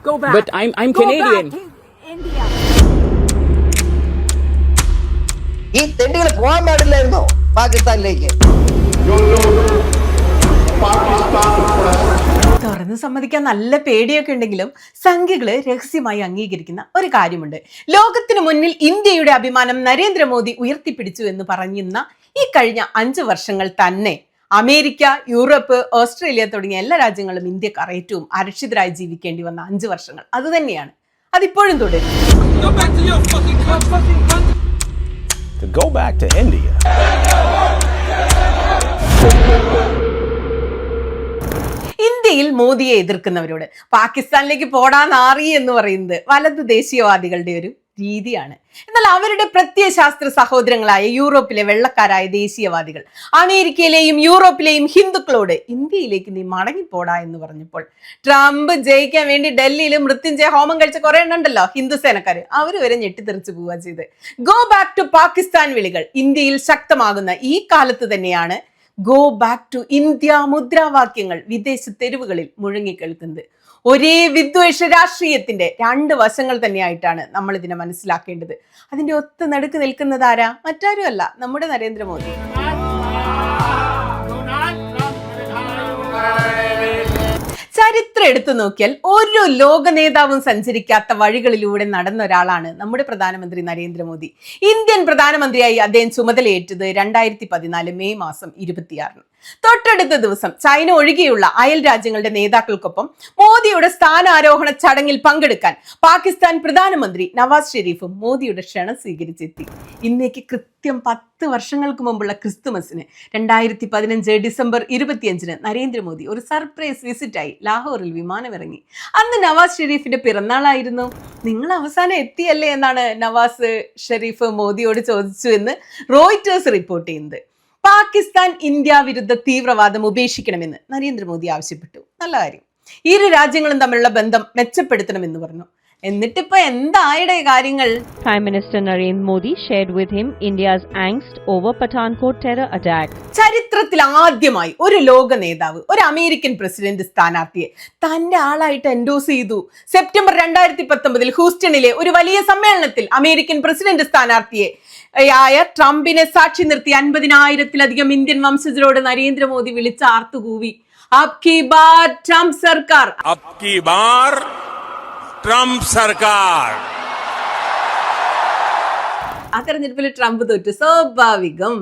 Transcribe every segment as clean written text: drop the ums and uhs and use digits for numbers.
Go back. But I'm Go Canadian. back to India. ഈ തെണ്ടികൾ പോകാൻ പാടില്ലായിരുന്നോ പാകിസ്ഥാനിലേക്ക്? തുറന്ന് സമ്മതിക്കാൻ നല്ല പേടിയൊക്കെ ഉണ്ടെങ്കിലും സംഖ്യകള് രഹസ്യമായി അംഗീകരിക്കുന്ന ഒരു കാര്യമുണ്ട്. ലോകത്തിനു മുന്നിൽ ഇന്ത്യയുടെ അഭിമാനം നരേന്ദ്രമോദി ഉയർത്തിപ്പിടിച്ചു എന്ന് പറയുന്ന ഈ കഴിഞ്ഞ 5 വർഷങ്ങൾ തന്നെ അമേരിക്ക, യൂറോപ്പ്, ഓസ്ട്രേലിയ തുടങ്ങിയ എല്ലാ രാജ്യങ്ങളും ഇന്ത്യക്കാർ ഏറ്റവും അരക്ഷിതരായി ജീവിക്കേണ്ടി വന്ന 5 വർഷങ്ങൾ അത് തന്നെയാണ്. അതിപ്പോഴും തുടരും. To go back to India. ഇന്ത്യയിൽ മോദിയെ എതിർക്കുന്നവരോട് പാകിസ്ഥാനിലേക്ക് പോടാനാറി എന്ന് പറയുന്നത് വലതു ദേശീയവാദികളുടെ ഒരു രീതിയാണ്. എന്നാൽ അവരുടെ പ്രത്യയശാസ്ത്ര സഹോദരങ്ങളായ യൂറോപ്പിലെ വെള്ളക്കാരായ ദേശീയവാദികൾ അമേരിക്കയിലെയും യൂറോപ്പിലെയും ഹിന്ദുക്കളോട് ഇന്ത്യയിലേക്ക് നീ മടങ്ങിപ്പോടാ എന്ന് പറഞ്ഞപ്പോൾ ട്രംപ് ജയിക്കാൻ വേണ്ടി ഡൽഹിയിൽ മൃത്യുഞ്ജയ ഹോമം കഴിച്ച കുറെ എണ്ണുണ്ടല്ലോ ഹിന്ദു സേനക്കാര്, അവര് വരെ ഞെട്ടിത്തെറിച്ച് പോവുക ചെയ്ത്. ഗോ ബാക്ക് ടു പാകിസ്ഥാൻ വിളികൾ ഇന്ത്യയിൽ ശക്തമാകുന്ന ഈ കാലത്ത് തന്നെയാണ് ഗോ ബാക്ക് ടു ഇന്ത്യ മുദ്രാവാക്യങ്ങൾ വിദേശ തെരുവുകളിൽ മുഴങ്ങിക്കേൾക്കുന്നത്. ഒരേ വിദ്വേഷ രാഷ്ട്രീയത്തിന്റെ 2 വശങ്ങൾ തന്നെയായിട്ടാണ് നമ്മൾ ഇതിനെ മനസ്സിലാക്കേണ്ടത്. അതിന്റെ ഒത്ത നടുക്ക് നിൽക്കുന്നത് ആരാ? മറ്റാരുമല്ല, നമ്മുടെ നരേന്ദ്രമോദി. ചരിത്രം എടുത്തു നോക്കിയാൽ ഒരു ലോക നേതാവും സഞ്ചരിക്കാത്ത വഴികളിലൂടെ നടന്ന ഒരാളാണ് നമ്മുടെ പ്രധാനമന്ത്രി നരേന്ദ്രമോദി. ഇന്ത്യൻ പ്രധാനമന്ത്രിയായി അദ്ദേഹം ചുമതലയേറ്റത് 2014 മെയ് മാസം 26. തൊട്ടടുത്ത ദിവസം ചൈന ഒഴികെയുള്ള അയൽ രാജ്യങ്ങളുടെ നേതാക്കൾക്കൊപ്പം മോദിയുടെ സ്ഥാനാരോഹണ ചടങ്ങിൽ പങ്കെടുക്കാൻ പാകിസ്ഥാൻ പ്രധാനമന്ത്രി നവാസ് ഷെരീഫും മോദിയുടെ ക്ഷണം സ്വീകരിച്ചെത്തി. ഇന്നേക്ക് കൃത്യം 10 വർഷങ്ങൾക്ക് മുമ്പുള്ള ക്രിസ്തുമസിന് 2015 ഡിസംബർ 25 നരേന്ദ്രമോദി ഒരു സർപ്രൈസ് വിസിറ്റായി ലാഹോറിൽ വിമാനമിറങ്ങി. അന്ന് നവാസ് ഷെരീഫിന്റെ പിറന്നാളായിരുന്നു. നിങ്ങൾ അവസാനം എത്തിയല്ലേ എന്നാണ് നവാസ് ഷെരീഫ് മോദിയോട് ചോദിച്ചു എന്ന് റോയിറ്റേഴ്സ് റിപ്പോർട്ട് ചെയ്യുന്നത്. പാകിസ്ഥാൻ ഇന്ത്യ വിരുദ്ധ തീവ്രവാദം ഉപേക്ഷിക്കണമെന്ന് നരേന്ദ്രമോദി ആവശ്യപ്പെട്ടു. നല്ല കാര്യം. ഇരു രാജ്യങ്ങളും തമ്മിലുള്ള ബന്ധം മെച്ചപ്പെടുത്തണമെന്ന് പറഞ്ഞു. എന്നിട്ടിപ്പോ എന്തായുടെ കാര്യങ്ങൾ? Prime Minister Narendra Modi shared with him India's angst over Pathankot terror attack. ചരിത്രത്തിൽ ആദ്യമായി ഒരു ലോക നേതാവ് ഒരു അമേരിക്കൻ പ്രസിഡന്റ് സ്ഥാനാർത്ഥിയെ തന്റെ ആളായിട്ട് എൻഡോസ് ചെയ്തു. സെപ്റ്റംബർ 2019 ഹൂസ്റ്റണിലെ ഒരു വലിയ സമ്മേളനത്തിൽ അമേരിക്കൻ പ്രസിഡന്റ് സ്ഥാനാർത്ഥിയെ ആയ ട്രംപിനെ സാക്ഷി നിർത്തി 50,000-ലധികം ഇന്ത്യൻ വംശജരോട് നരേന്ദ്രമോദി വിളിച്ച് ആർത്തുകൂവി. അബ്കി ബാർ ട്രംപ് സർക്കാർ, അബ്കി ബാർ ട്രംപ് സർക്കാർ. ആ തെരഞ്ഞെടുപ്പിൽ ട്രംപ് തോറ്റു, സ്വാഭാവികം.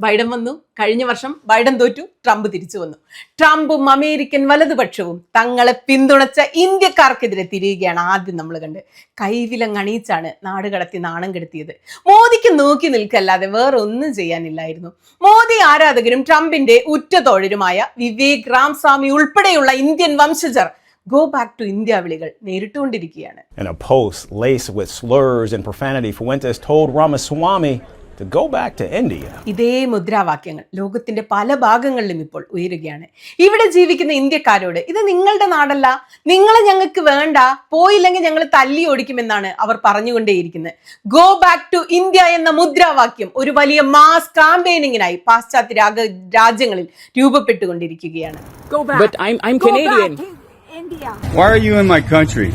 ബൈഡൻ വന്നു, കഴിഞ്ഞ വർഷം ബൈഡൻ തോറ്റു, ട്രംപ് തിരിച്ചു വന്നു. ട്രംപും അമേരിക്കൻ വലതുപക്ഷവും തങ്ങളെ പിന്തുണച്ച ഇന്ത്യക്കാർക്കെതിരെ തിരിയുകയാണ് ആദ്യം നമ്മൾ കണ്ട്. കൈവിലങ്ങണിയിച്ചാണ് നാട് കടത്തി നാണം കെടുത്തിയത്. മോദിക്ക് നോക്കി നിൽക്കല്ലാതെ വേറെ ഒന്നും ചെയ്യാനില്ലായിരുന്നു. മോദി ആരാധകരും ട്രംപിന്റെ ഉറ്റ തോഴരുമായ വിവേക് രാംസ്വാമി ഉൾപ്പെടെയുള്ള ഇന്ത്യൻ വംശജർ ഗോ ബാക്ക് ടു ഇന്ത്യ വിളികൾ നേരിട്ടുകൊണ്ടിരിക്കുകയാണ്. In a post laced with slurs and profanity, Fuentes told Ramaswamy to go back to India. ഇതേ മുദ്രാവാക്യങ്ങൾ ലോകത്തിന്റെ പല ഭാഗങ്ങളിലും ഇപ്പോൾ ഉയരുകയാണ്. ഇവിടെ ജീവിക്കുന്ന ഇന്ത്യക്കാരോട് ഇത് നിങ്ങളുടെ നാടല്ല, നിങ്ങളെ ഞങ്ങൾക്ക് വേണ്ട, പോയില്ലെങ്കിൽ ഞങ്ങൾ തല്ലി ഓടിക്കുമെന്നാണ് അവർ പറഞ്ഞുകൊണ്ടേയിരിക്കുന്നത്. ഗോ ബാക്ക് ടു ഇന്ത്യ എന്ന മുദ്രാവാക്യം ഒരു വലിയ മാസ് കാമ്പയിനിങ്ങിനായി പാശ്ചാത്യ രാജ്യങ്ങളിൽ രൂപപ്പെട്ടുകൊണ്ടിരിക്കുകയാണ്. Go back. But I'm Go Canadian. back to India. Why are you in my country?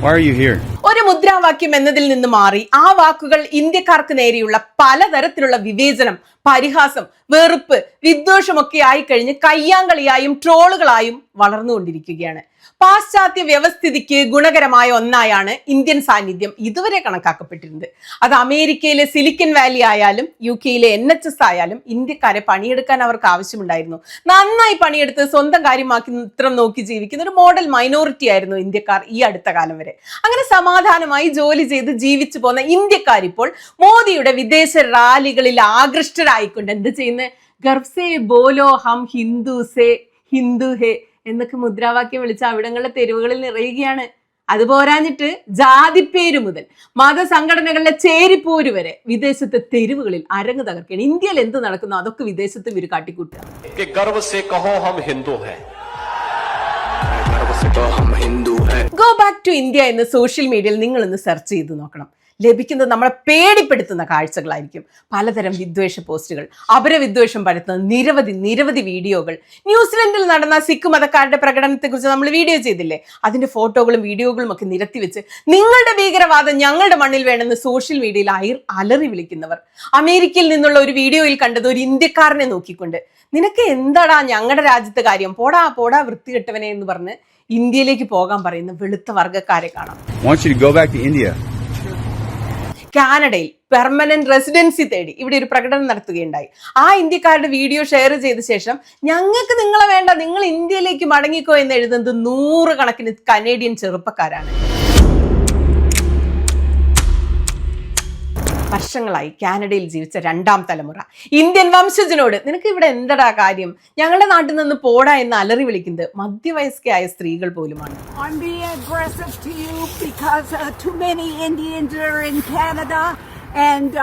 Why are you here? ഒരു മുദ്രാവാക്യം എന്നതിൽ നിന്ന് മാറി ആ വാക്കുകൾ ഇന്ത്യക്കാർക്ക് നേരെയുള്ള പലതരത്തിലുള്ള വിവേചനം, പരിഹാസം, വെറുപ്പ്, വിദ്വേഷമൊക്കെ ആയിക്കഴിഞ്ഞ് കയ്യാങ്കളിയായും ട്രോളുകളായും വളർന്നുകൊണ്ടിരിക്കുകയാണ്. പാശ്ചാത്യ വ്യവസ്ഥിതിക്ക് ഗുണകരമായ ഒന്നായാണ് ഇന്ത്യൻ സാന്നിധ്യം ഇതുവരെ കണക്കാക്കപ്പെട്ടിരുന്നത്. അത് അമേരിക്കയിലെ സിലിക്കൺ വാലി ആയാലും UK-യിലെ NHS ആയാലും ഇന്ത്യക്കാരെ പണിയെടുക്കാൻ അവർക്ക് ആവശ്യമുണ്ടായിരുന്നു. നന്നായി പണിയെടുത്ത് സ്വന്തം കാര്യമാക്കി മാത്രം നോക്കി ജീവിക്കുന്ന ഒരു മോഡൽ മൈനോറിറ്റി ആയിരുന്നു ഇന്ത്യക്കാർ ഈ അടുത്ത കാലം വരെ. അങ്ങനെ സമാധാനമായി ജോലി ചെയ്ത് ജീവിച്ചു പോന്ന ഇന്ത്യക്കാരിപ്പോൾ മോദിയുടെ വിദേശ റാലികളിൽ ആകൃഷ്ടരായിക്കൊണ്ട് എന്ത് ചെയ്യുന്നത്? ഗർവ്സേ ബോലോ ഹം ഹിന്ദുസേ ഹിന്ദു ഹേ എന്നൊക്കെ മുദ്രാവാക്യം വിളിച്ച് അവിടങ്ങളിലെ തെരുവുകളിൽ നിറയുകയാണ്. അത് പോരാഞ്ഞിട്ട് ജാതിപ്പേര് മുതൽ മതസംഘടനകളിലെ ചേരിപ്പോര് വരെ വിദേശത്തെ തെരുവുകളിൽ അരങ്ങ് തകർക്കുകയാണ്. ഇന്ത്യയിൽ എന്ത് നടക്കുന്നു അതൊക്കെ വിദേശത്തും ഇവർ കാട്ടിക്കൂട്ടുക. ഗോ ബാക്ക് ടു ഇന്ത്യ എന്ന് സോഷ്യൽ മീഡിയയിൽ നിങ്ങൾ ഒന്ന് സെർച്ച് ചെയ്ത് നോക്കണം. ലഭിക്കുന്നത് നമ്മളെ പേടിപ്പെടുത്തുന്ന കാഴ്ചകളായിരിക്കും. പലതരം വിദ്വേഷ പോസ്റ്റുകൾ, അപരവിദ്വേഷം പരത്തുന്ന നിരവധി വീഡിയോകൾ. ന്യൂസിലൻഡിൽ നടന്ന സിഖ് മതക്കാരുടെ പ്രകടനത്തെക്കുറിച്ച് നമ്മൾ വീഡിയോ ചെയ്തില്ലേ? അതിന്റെ ഫോട്ടോകളും വീഡിയോകളും ഒക്കെ നിരത്തി വെച്ച് നിങ്ങളുടെ ഭീകരവാദം ഞങ്ങളുടെ മണ്ണിൽ വേണമെന്ന് സോഷ്യൽ മീഡിയയിൽ അലറി വിളിക്കുന്നവർ. അമേരിക്കയിൽ നിന്നുള്ള ഒരു വീഡിയോയിൽ കണ്ടത് ഒരു ഇന്ത്യക്കാരനെ നോക്കിക്കൊണ്ട് നിനക്ക് എന്താടാ ഞങ്ങളുടെ രാജ്യത്തെ കാര്യം, പോടാ പോടാ വൃത്തികെട്ടവനെ എന്ന് പറഞ്ഞ് ഇന്ത്യയിലേക്ക് പോകാൻ പറയുന്ന വെളുത്ത വർഗ്ഗക്കാരെ കാണാം. കാനഡയിൽ പെർമനന്റ് റെസിഡൻസി തേടി ഇവിടെ ഒരു പ്രകടനം നടത്തുകയുണ്ടായി. ആ ഇന്ത്യക്കാരുടെ വീഡിയോ ഷെയർ ചെയ്ത ശേഷം ഞങ്ങൾക്ക് നിങ്ങളെ വേണ്ട, നിങ്ങൾ ഇന്ത്യയിലേക്ക് മടങ്ങിക്കോ എന്ന് എഴുതുന്നത് 100 കണക്കിന് കനേഡിയൻ ചെറുപ്പക്കാരാണ്. വർഷങ്ങളായി കാനഡയിൽ ജീവിച്ച 2ാം തലമുറ ഇന്ത്യൻ വംശജനോട് നിനക്ക് ഇവിടെ എന്തടാ കാര്യം, ഞങ്ങളുടെ നാട്ടിൽ നിന്ന് പോടാ എന്ന് അലറി വിളിക്കുന്നത് മധ്യവയസ്കയായ സ്ത്രീകൾ പോലുമാണ്. I'm being aggressive to you because too many Indians are in Canada and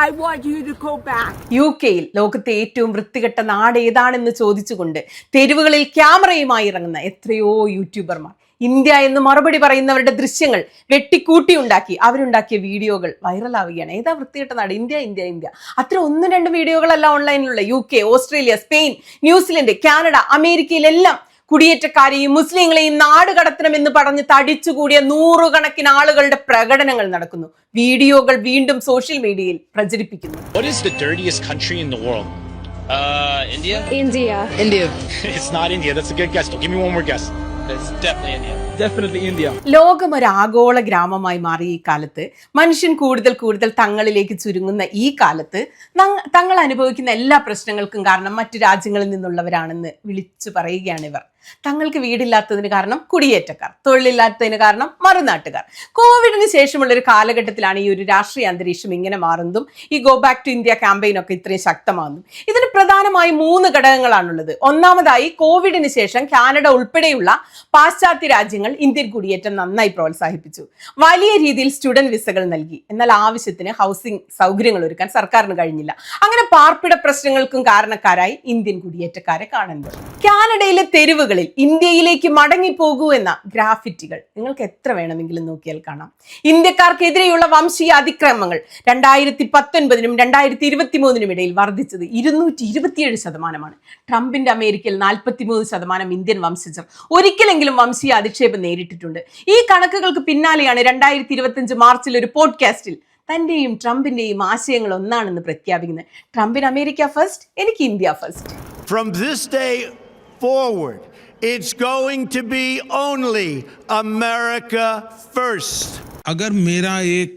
I want you to go back. യുകെയിൽ ലോകത്തെ ഏറ്റവും വൃത്തികെട്ട നാട് ഏതാണെന്ന് ചോദിച്ചുകൊണ്ട് തെരുവുകളിൽ ക്യാമറയുമായി ഇറങ്ങുന്ന എത്രയോ യൂട്യൂബർമാർ ഇന്ത്യ എന്ന് മറുപടി പറയുന്നവരുടെ ദൃശ്യങ്ങൾ വെട്ടിക്കൂട്ടി ഉണ്ടാക്കി അവരുണ്ടാക്കിയ വീഡിയോകൾ വൈറലാവുകയാണ്. ഏതാ വൃത്തികെട്ട നാട്? India India India. അത്ര 1-2 വീഡിയോകളല്ല ഓൺലൈനിലുള്ള. UK, Australia, Spain, New Zealand, Canada, അമേരിക്കയിലെല്ലാം കുടിയേറ്റക്കാരെയും മുസ്ലിങ്ങളെയും നാട് കടത്തണമെന്ന് പറഞ്ഞ് തടിച്ചുകൂടിയ 100 കണക്കിന് ആളുകളുടെ പ്രകടനങ്ങൾ നടക്കുന്നു. വീഡിയോകൾ വീണ്ടും സോഷ്യൽ മീഡിയയിൽ പ്രചരിപ്പിക്കുന്നു. What is the dirtiest country in the world? India? India. It's not India. That's a good guess. Give me one more guess. It's definitely India. ലോകം ഒരു ആഗോള ഗ്രാമമായി മാറിയ ഈ കാലത്ത്, മനുഷ്യൻ കൂടുതൽ തങ്ങളിലേക്ക് ചുരുങ്ങുന്ന ഈ കാലത്ത് തങ്ങൾ അനുഭവിക്കുന്ന എല്ലാ പ്രശ്നങ്ങൾക്കും കാരണം മറ്റു രാജ്യങ്ങളിൽ നിന്നുള്ളവരാണെന്ന് വിളിച്ചു പറയുകയാണ് ഇവർ. തങ്ങൾക്ക് വീടില്ലാത്തതിന് കാരണം കുടിയേറ്റക്കാർ, തൊഴിലില്ലാത്തതിന് കാരണം മറുനാട്ടുകാർ. കോവിഡിന് ശേഷമുള്ള ഒരു കാലഘട്ടത്തിലാണ് ഈ ഒരു രാഷ്ട്രീയ അന്തരീക്ഷം ഇങ്ങനെ മാറുന്നതും ഈ ഗോ ബാക്ക് ടു ഇന്ത്യ ക്യാമ്പയിനൊക്കെ ഇത്രയും ശക്തമാകുന്നു. ഇതിന് പ്രധാനമായി 3 ഘടകങ്ങളാണുള്ളത്. ഒന്നാമതായി, കോവിഡിന് ശേഷം കാനഡ ഉൾപ്പെടെയുള്ള പാശ്ചാത്യ രാജ്യങ്ങൾ ഇന്ത്യൻ കുടിയേറ്റം നന്നായി പ്രോത്സാഹിപ്പിച്ചു. വലിയ രീതിയിൽ സ്റ്റുഡന്റ് വിസകൾ നൽകി. എന്നാൽ ആവശ്യത്തിന് ഹൗസിംഗ് സൗകര്യങ്ങൾ ഒരുക്കാൻ സർക്കാരിന് കഴിഞ്ഞില്ല. അങ്ങനെ പാർപ്പിട പ്രശ്നങ്ങൾക്കും കാരണക്കാരായി ഇന്ത്യൻ കുടിയേറ്റക്കാരെ കാണുന്നത്. കാനഡയിലെ തെരുവുകളിൽ ഇന്ത്യയിലേക്ക് മടങ്ങിപ്പോകൂ എന്ന ഗ്രാഫിറ്റികൾ നിങ്ങൾക്ക് എത്ര വേണമെങ്കിലും നോക്കിയാൽ കാണാം. ഇന്ത്യക്കാർക്കെതിരെയുള്ള വംശീയ അതിക്രമങ്ങൾ 2019-നും 2023-നും ഇടയിൽ വർദ്ധിച്ചത് 227%. ട്രംപിന്റെ അമേരിക്കയിൽ 43% ഇന്ത്യൻ വംശജർ ഒരിക്കലെങ്കിലും വംശീയ അധിക്ഷേപം നേരിട്ടിട്ടുണ്ട്. ഈ കണക്കുകൾക്ക് പിന്നാലെയാണ് 2025 മാർച്ചിൽ ഒരു പോഡ്കാസ്റ്റിൽ തന്റെയും ട്രംപിന്റെയും ആശയങ്ങൾ ഒന്നാണെന്ന് പ്രഖ്യാപിക്കുന്നത്. ട്രംപിന് അമേരിക്ക ഫസ്റ്റ്, എനിക്ക് India first. From this day forward, it's going to be only America first. अगर मेरा एक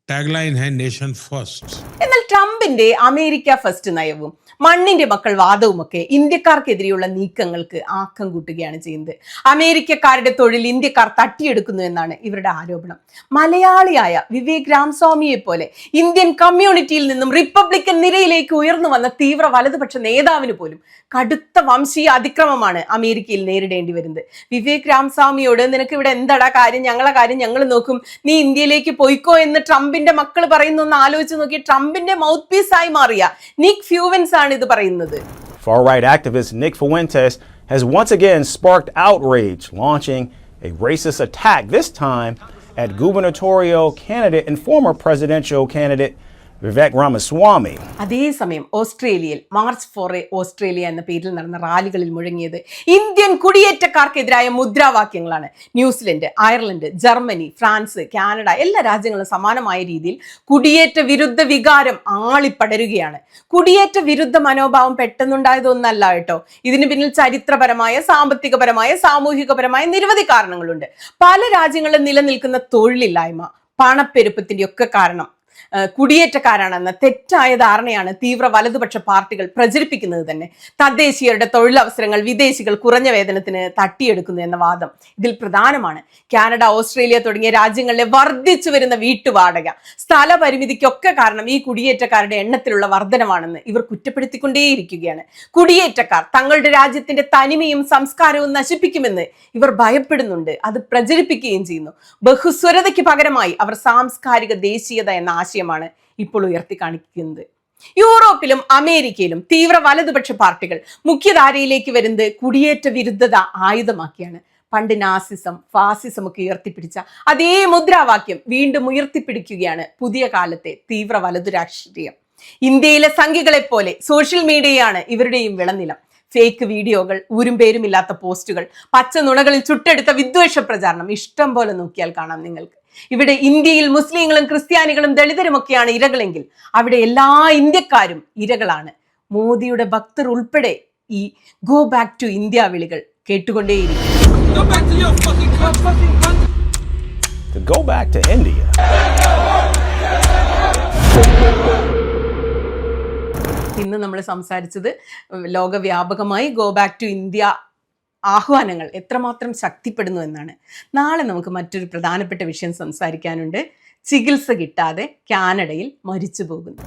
टैगलाइन है नेशन फर्स्ट. എന്നാൽ ട്രംപിന്റെ അമേരിക്ക ഫസ്റ്റ് നയവും മണ്ണിന്റെ മക്കൾ വാദവുമൊക്കെ ഇന്ത്യക്കാർക്കെതിരെയുള്ള നീക്കങ്ങൾക്ക് ആക്കം കൂട്ടുകയാണ് ചെയ്യുന്നത്. അമേരിക്കക്കാരുടെ തൊഴിൽ ഇന്ത്യക്കാർ തട്ടിയെടുക്കുന്നു എന്നാണ് ഇവരുടെ ആരോപണം. മലയാളിയായ വിവേക് രാംസ്വാമിയെ പോലെ ഇന്ത്യൻ കമ്മ്യൂണിറ്റിയിൽ നിന്നും റിപ്പബ്ലിക്കൻ നിരയിലേക്ക് ഉയർന്നു വന്ന തീവ്ര വലതുപക്ഷ നേതാവിന് പോലും കടുത്ത വംശീയ അതിക്രമമാണ് അമേരിക്കയിൽ നേരിടേണ്ടി വരുന്നത്. വിവേക് രാംസ്വാമിയോട് നിനക്ക് ഇവിടെ എന്താടാ കാര്യം, ഞങ്ങളെ കാര്യം ഞങ്ങൾ നോക്കും, നീ ഇന്ത്യയിലേക്ക് പോയിക്കോ എന്ന് ട്രംപിന്റെ മക്കൾ പറയുന്ന ഒന്ന് ആലോചിച്ച് നോക്കി. ട്രംപിന്റെ മൗത്ത് പീസ് ആയി മാറിയ നിക് ഫ്യൂവൻസ് ആണ് ഇത് പറയുന്നത്. Far-right activist Nick Fuentes has once again sparked outrage, launching a racist attack, this time at gubernatorial candidate and former presidential candidate Vivek Ramaswamy. അതേസമയം ഓസ്ട്രേലിയയിൽ മാർച്ച് ഫോർ ഓസ്ട്രേലിയ എന്ന പേരിൽ നടന്ന റാലികളിൽ മുഴങ്ങിയത് ഇന്ത്യൻ കുടിയേറ്റക്കാർക്കെതിരായ മുദ്രാവാക്യങ്ങളാണ്. New Zealand, Ireland, Germany, France, Canada എല്ലാ രാജ്യങ്ങളും സമാനമായ രീതിയിൽ കുടിയേറ്റ വിരുദ്ധ വികാരം ആളിപ്പടരുകയാണ്. കുടിയേറ്റ വിരുദ്ധ മനോഭാവം പെട്ടെന്നുണ്ടായതൊന്നല്ല കേട്ടോ. ഇതിന് പിന്നിൽ ചരിത്രപരമായ, സാമ്പത്തികപരമായ, സാമൂഹികപരമായ നിരവധി കാരണങ്ങളുണ്ട്. പല രാജ്യങ്ങളിലും നിലനിൽക്കുന്ന തൊഴിലില്ലായ്മ, പണപ്പെരുപ്പത്തിന്റെ ഒക്കെ കാരണം കുടിയേറ്റക്കാരാണെന്ന തെറ്റായ ധാരണയാണ് തീവ്ര വലതുപക്ഷ പാർട്ടികൾ പ്രചരിപ്പിക്കുന്നത് തന്നെ. തദ്ദേശീയരുടെ തൊഴിലവസരങ്ങൾ വിദേശികൾ കുറഞ്ഞ വേതനത്തിന് തട്ടിയെടുക്കുന്നു എന്ന വാദം ഇതിൽ പ്രധാനമാണ്. കാനഡ, ഓസ്ട്രേലിയ തുടങ്ങിയ രാജ്യങ്ങളിലെ വർദ്ധിച്ചു വരുന്ന വീട്ടുവാടക, സ്ഥലപരിമിതിക്കൊക്കെ കാരണം ഈ കുടിയേറ്റക്കാരുടെ എണ്ണത്തിലുള്ള വർധനമാണെന്ന് ഇവർ കുറ്റപ്പെടുത്തിക്കൊണ്ടേയിരിക്കുകയാണ്. കുടിയേറ്റക്കാർ തങ്ങളുടെ രാജ്യത്തിന്റെ തനിമയും സംസ്കാരവും നശിപ്പിക്കുമെന്ന് ഇവർ ഭയപ്പെടുന്നുണ്ട്. അത് പ്രചരിപ്പിക്കുകയും ചെയ്യുന്നു. ബഹുസ്വരതയ്ക്ക് പകരമായി അവർ സാംസ്കാരിക ദേശീയത എന്ന ആശയമാണ് ഇപ്പോൾ ഉയർത്തി കാണിക്കുന്നത്. യൂറോപ്പിലും അമേരിക്കയിലും തീവ്ര വലതുപക്ഷ പാർട്ടികൾ മുഖ്യധാരയിലേക്ക് വരുന്നത് കുടിയേറ്റ വിരുദ്ധത ആയുധമാക്കിയാണ്. പണ്ട് നാസിസം, ഫാസിസം ഒക്കെ ഉയർത്തിപ്പിടിച്ച അതേ മുദ്രാവാക്യം വീണ്ടും ഉയർത്തിപ്പിടിക്കുകയാണ് പുതിയ കാലത്തെ തീവ്ര വലതു രാഷ്ട്രീയം. ഇന്ത്യയിലെ സംഘികളെ പോലെ സോഷ്യൽ മീഡിയയാണ് ഇവരുടെയും വിളനിലം. ഫേക്ക് വീഡിയോകൾ, ഊരും പേരുമില്ലാത്ത പോസ്റ്റുകൾ, പച്ച നുണകളിൽ ചുട്ടെടുത്ത വിദ്വേഷ പ്രചാരണം ഇഷ്ടം പോലെ നോക്കിയാൽ കാണാം നിങ്ങൾക്ക്. ഇവിടെ ഇന്ത്യയിൽ മുസ്ലിങ്ങളും ക്രിസ്ത്യാനികളും ദളിതരുമൊക്കെയാണ് ഇരകളെങ്കിൽ അവിടെ എല്ലാ ഇന്ത്യക്കാരും ഇരകളാണ്. മോദിയുടെ ഭക്തർ ഉൾപ്പെടെ ഈ ഗോ ബാക്ക് ടു ഇന്ത്യ വിളികൾ കേട്ടുകൊണ്ടേയിരിക്കും. Go back to India. ഇന്ന് നമ്മൾ സംസാരിച്ചത് ലോകവ്യാപകമായി ഗോ ബാക്ക് ടു ഇന്ത്യ ആഹ്വാനങ്ങൾ എത്രമാത്രം ശക്തിപ്പെടുന്നു എന്നാണ്. നാളെ നമുക്ക് മറ്റൊരു പ്രധാനപ്പെട്ട വിഷയം സംസാരിക്കാനുണ്ട്. ചികിത്സ കിട്ടാതെ കാനഡയിൽ മരിച്ചു പോകുന്നു.